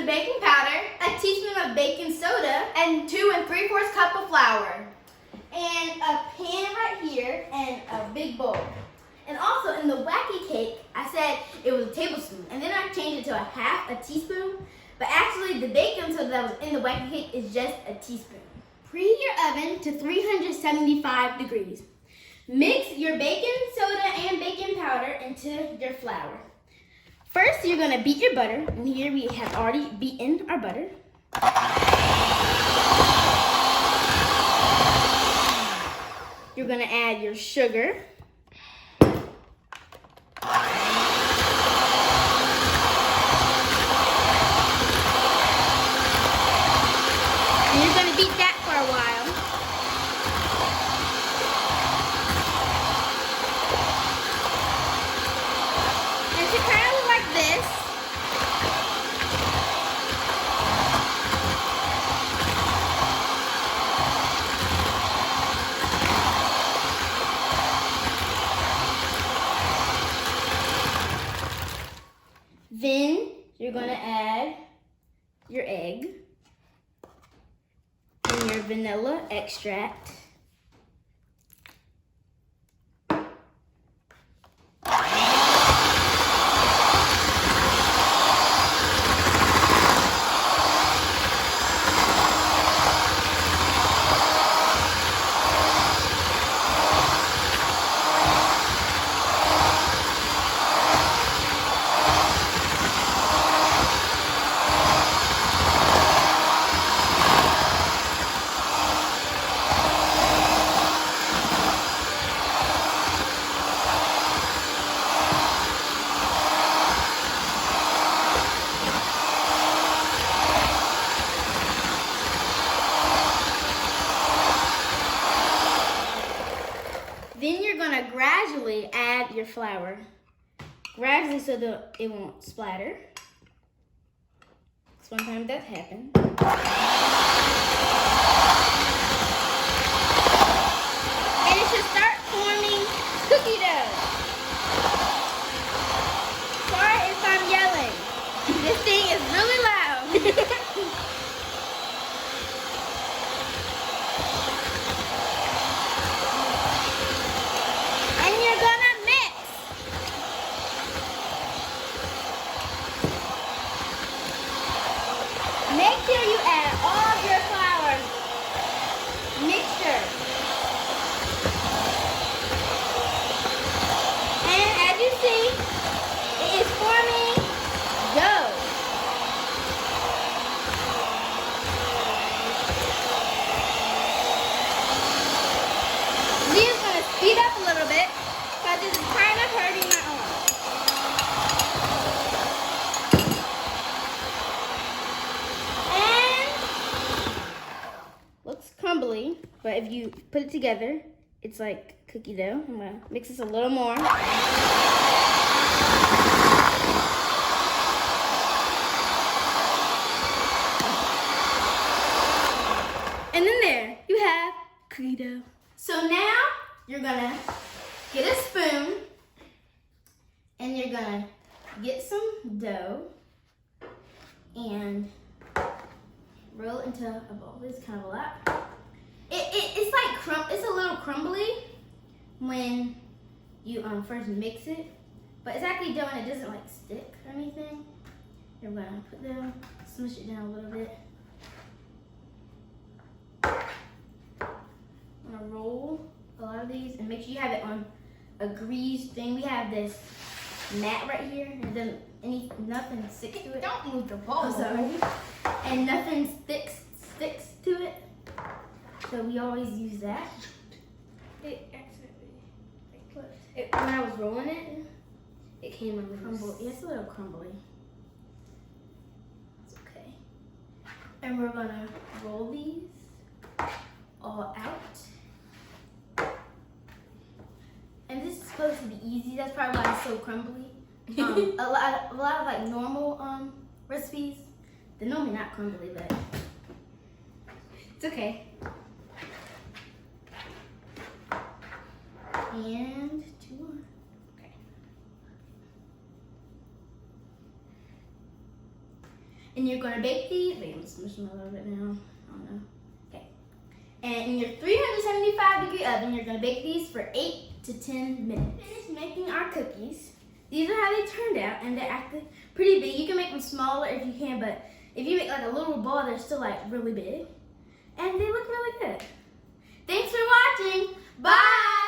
baking powder, a teaspoon of baking soda, and 2 3/4 cup of flour. And a pan right here and a big bowl. And also in the wacky cake, I said it was a tablespoon. And then I changed it to a teaspoon. But actually the baking soda that was in the wacky cake is just a teaspoon. Preheat your oven to 375 degrees. Mix your baking soda and baking powder into your flour. First, you're gonna beat your butter. And here we have already beaten our butter. You're gonna add your sugar. And you're gonna beat that for a while. And it should kind of look like this. Then you're gonna add your egg and your vanilla extract. Then you're gonna gradually add your flour. Gradually so that it won't splatter. So one time that happened. And it should start forming cookie dough. Sorry if I'm yelling. This thing is really loud. Make sure you add all of your flour mixture. And as you see, it is forming dough. I'm just going to speed up a little bit because this is kind of hurting my arm. Crumbly, but if you put it together, it's like cookie dough. I'm gonna mix this a little more. And then there, you have cookie dough. So now, you're gonna get a spoon, and you're gonna get some dough, and roll it into a ball. This is kind of a lot. It's like it's a little crumbly when you first mix it, but it's actually dough and it doesn't like stick or anything. You're gonna put them, smush it down a little bit. I'm gonna roll a lot of these and make sure you have it on a greased thing. We have this mat right here, and then nothing sticks to it. Don't move the bowl. I'm sorry. And nothing sticks to it. So we always use that. It accidentally, When I was rolling it, it came a little crumbly. Yeah, it's a little crumbly. It's okay. And we're gonna roll these all out. And this is supposed to be easy. That's probably why it's so crumbly. A lot of like normal recipes, they're normally not crumbly, but it's okay. And 2 more. Okay. And you're gonna bake these. Wait, I'm just smushing a little bit now. I don't know. Okay. And in your 375-degree oven, you're gonna bake these for 8 to 10 minutes. Finished making our cookies. These are how they turned out, and they're actually pretty big. You can make them smaller if you can, but if you make like a little ball, they're still like really big. And they look really good. Thanks for watching. Bye!